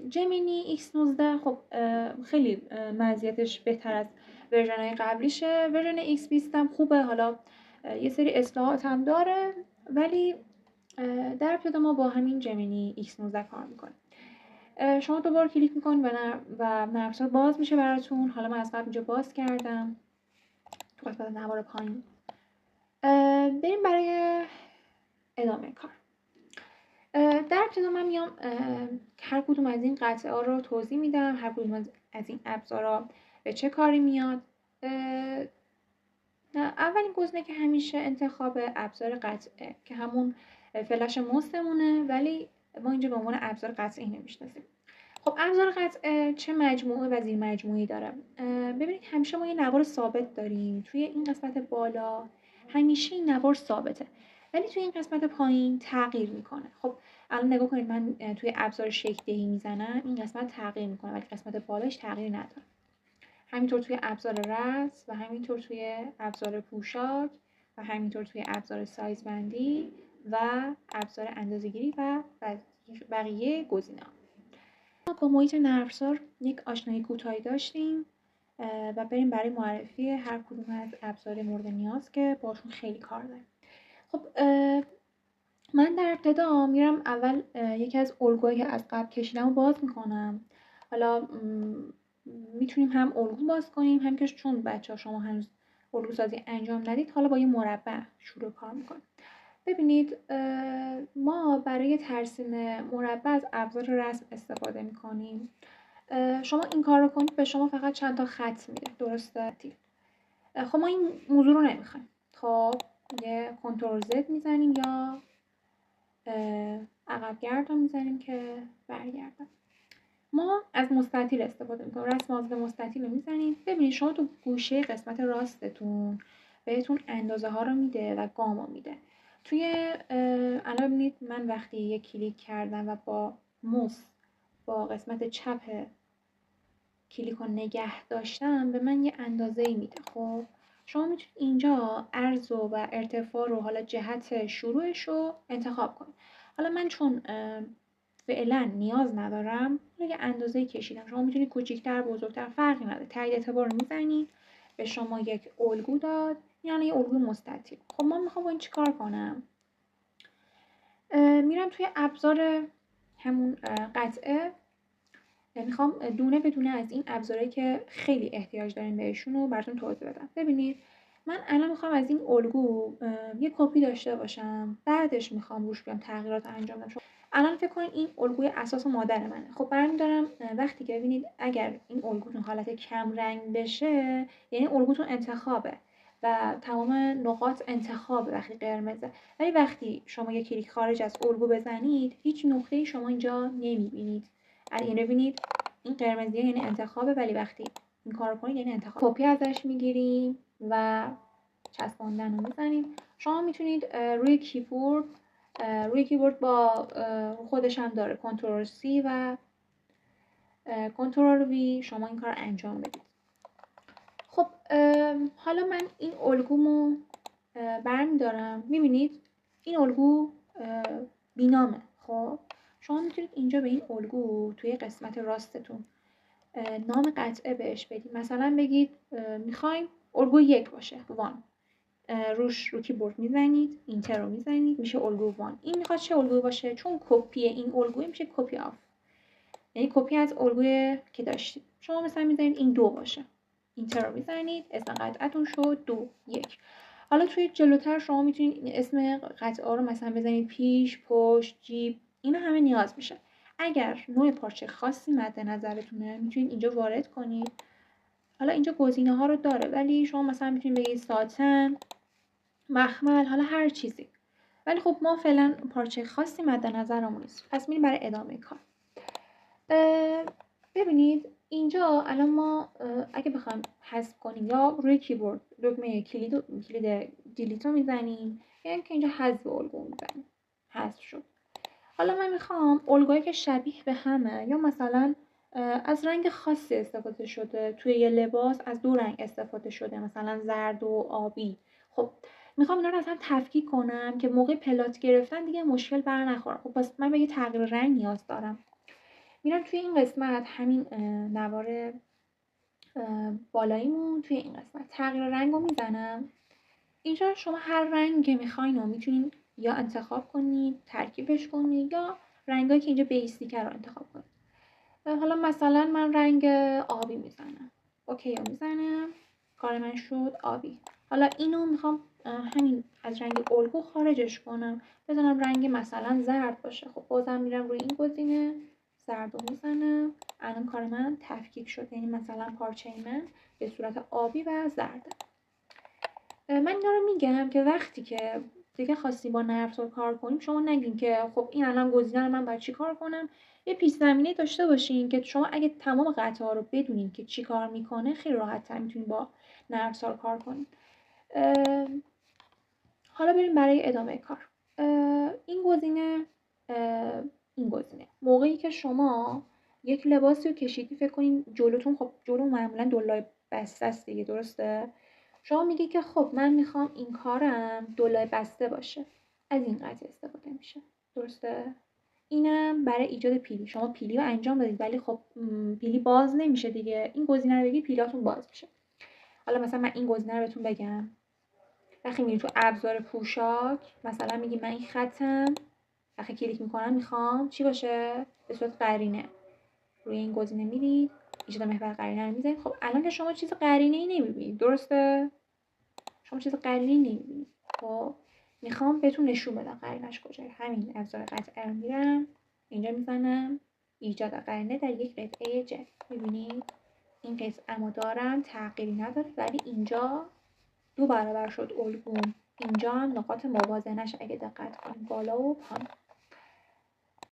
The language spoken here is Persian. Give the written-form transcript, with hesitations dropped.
جمینی X19 خب خیلی مزیتش بهتر از ورژن‌های قبلیشه. ورژن X20 هم خوبه، حالا یه سری اصلاحات هم داره، ولی در ابتدا ما با همین جمینی X19 کار میکنیم. شما دوباره کلیک میکنید و نرم افزار باز میشه براتون. حالا من از قبل اینجا باز کردم تو قسمت نوار پایین. بریم برای ادامه کار. در ابتدا من میام هر کدوم از این قطعه ها رو توضیح میدم، هر کدوم از این ابزارا به چه کاری میاد. اولین گزینه که همیشه انتخاب ابزار قطعه که همون فلش مستمونه، ولی ما اینجا به عنوان ابزار قطعی نمیشناسیم. خب ابزار قطعه چه مجموعه و زیر مجموعی داره؟ ببینید همیشه ما یه نوار ثابت داریم توی این قسمت بالا، همیشه این نوار ثابته، ولی توی این قسمت پایین تغییر میکنه. خب الان نگاه کنید، من توی ابزار شکل دهی میزنم، این قسمت تغییر میکنه ولی قسمت بالاش تغییر نداره. همینطور توی ابزار رسم و همینطور توی ابزار پوشاک و همینطور توی ابزار سایز بندی و ابزار اندازه‌گیری و بقیه گزینه‌ها. با محیط نرم افزار یک آشنایی کوتاهی داشتیم و بریم برای معرفی هر کدوم از ابزار مورد نیاز که باشون خیلی کار داریم. خب من در ابتدا میرم اول یکی از الگوهایی که از قبل کشیدم رو باز میکنم. حالا میتونیم هم الگو باز کنیم، هم که چون بچه‌ها شما هنوز الگو سازی انجام ندید، حالا با یه مربع شروع کار میکنیم. ببینید ما برای ترسیم مربع از ابزار رسم استفاده میکنیم. شما این کار رو کنید به شما فقط چند تا خط میده، درسته؟ خب ما این موضوع رو نمیخوایم. خب یه کنترل زد میزنیم یا عقب گرد رو میزنیم که برگردم. ما از مستطیل استفاده میکنیم. رسم مازاد مستطیل رو میزنیم. ببینید شما تو گوشه قسمت راستتون بهتون اندازه ها رو میده و گام رو میده. توی الان ببینید من وقتی یک کلیک کردم و با موس با قسمت چپ کلیک رو نگه داشتم، به من یه اندازه ای میده. خب شما میتونید اینجا عرض و ارتفاع رو، حالا جهت شروعش رو انتخاب کنید. حالا من چون فعلا نیاز ندارم یه اندازه کشیدم. شما میتونید کوچیک‌تر، بزرگتر، فرقی نداره. تایید اعتبار رو میزنید، به شما یک الگو داد، یعنی یه الگوی مستطیل. خب من میخوام با این چیکار کنم؟ میرم توی ابزار همون قطعه، میخوام دونه به دونه از این ابزارهایی که خیلی احتیاج دارین بهشون رو براتون توضیح بدم. ببینید من الان میخوام از این الگو یه کپی داشته باشم، بعدش میخوام روش بیام تغییرات انجام بدم. الان فکر کنید این الگوی اساس مادر منه. خب برمی‌دارم وقتی که ببینید اگر این الگوتون حالت کم رنگ بشه، یعنی الگوتون انتخابه و تمام نقاط انتخابه وقتی قرمزه، ولی وقتی شما یه کلیک خارج از الگو بزنید، هیچ نقطه‌ای شما اینجا نمی‌بینید. یعنی ببینید این قرمزیه یعنی انتخابه، ولی وقتی این کار کنید یعنی انتخاب. کپی ازش میگیریم و چسباندن رو میزنیم. شما میتونید روی کیبورد با خودش هم داره کنترل C و کنترل V شما این کار انجام بدید. خب حالا من این الگومو برمیدارم. میبینید این الگو بینامه. خب شما میتونید اینجا به این الگو توی قسمت راستتون نام قطعه بهش بدید. مثلا بگید میخوایم الگو 1 باشه، 1. رو کیبورد میزنید، اینتر رو میزنید، میشه الگو 1. این میخواد چه الگویی باشه؟ چون کپی این الگویی میشه کپی آف، یعنی کپی از الگویی که داشتید. شما مثلا میزنید این 2 باشه، اینتر رو میزنید، اسم قطعتون شد 2 1. حالا توی جلوتر شما میتونید اسم قطعه رو مثلا بزنید پیش، پشت، جیب، اینا همه نیاز میشه. اگر نوع پارچه خاصی مد نظرتونه میتونید اینجا وارد کنید. حالا اینجا گزینه ها رو داره، ولی شما مثلا میتونید بگید ساتن، مخمل، حالا هر چیزی. ولی خب ما فعلا پارچه خاصی مد نظرمون نیست، پس میریم برای ادامه کار. ببینید اینجا الان ما اگه بخوایم حذف کنیم یا روی کیبورد دکمه کلید دیلیت رو میزنیم، یعنی که اینجا حذف الگو میزنیم، حذف شد. حالا من میخوام الگویی که شبیه به همه یا مثلا از رنگ خاصی استفاده شده، توی یه لباس از 2 رنگ استفاده شده، مثلا زرد و آبی. خب میخوام اینا رو اصلا تفکیک کنم که موقع پلات گرفتن دیگه مشکل بر نخوره. خب پس من به یه تغییر رنگ نیاز دارم. میرم توی این قسمت همین نوار بالاییمون توی این قسمت تغییر رنگ رو میزنم. اینجا شما هر رنگ که میخواین رو میتونین یا انتخاب کنید، ترکیبش کنید یا رنگایی که اینجا بیسیکه رو انتخاب کنید. حالا مثلا من رنگ آبی میزنم. اوکی رو میزنم. کار من شد آبی. حالا اینو میخوام همین از رنگ الگو خارجش کنم. بزنم رنگ مثلا زرد باشه. خب بازم میرم روی این گزینه زرد رو میزنم. الان کار من تفکیک شد. یعنی مثلا پارچه من به صورت آبی و زرده. من اینا رو میگم که وقتی که دیگه خواستی با نرم افزار کار کنیم شما نگین که خب این الان گزینه رو من باید چی کار کنم. یه پیش زمینه داشته باشین که شما اگه تمام قطعه ها رو بدونین که چی کار میکنه خیلی راحت تر میتونین با نرم افزار کار کنین. حالا بریم برای ادامه کار. این گزینه موقعی که شما یک لباسی رو کشیدی فکر کنین جلوتون، خب جلو معمولا دلای بسته است دیگه، درسته؟ شما میگی که خب من میخوام این کارم دلای بسته باشه، از این قضیه استفاده میشه، درسته؟ اینم برای ایجاد پیلی. شما پیلی رو انجام دادید ولی خب پیلی باز نمیشه دیگه. این گزینه رو بگید پیلیاتون باز میشه. حالا مثلا من این گزینه رو بهتون بگم. وقتی میری تو ابزار پوشاک مثلا میگی من این خطم، وقتی کلیک میکنم میخوام چی باشه؟ به صورت قرینه. روی این گزینه میرید ایجاد محور قرینه رو میزنید. خب الان که شما چیز قرینه ای نمیبینید، درسته؟ شما چیز قرینه ای نمیبینید. خب میخوام بهتون نشون بدم قرینش کجاست. همین ابزار قطعه رو میرم اینجا میزنم ایجاد قرینه در یک قطعه جدید. میبینید این قطعه‌مو دارم، تغییری نداره، ولی اینجا 2 برابر شد الگوم. اینجا هم نقاط موازنش اگه دقت کنید بالا و پایین.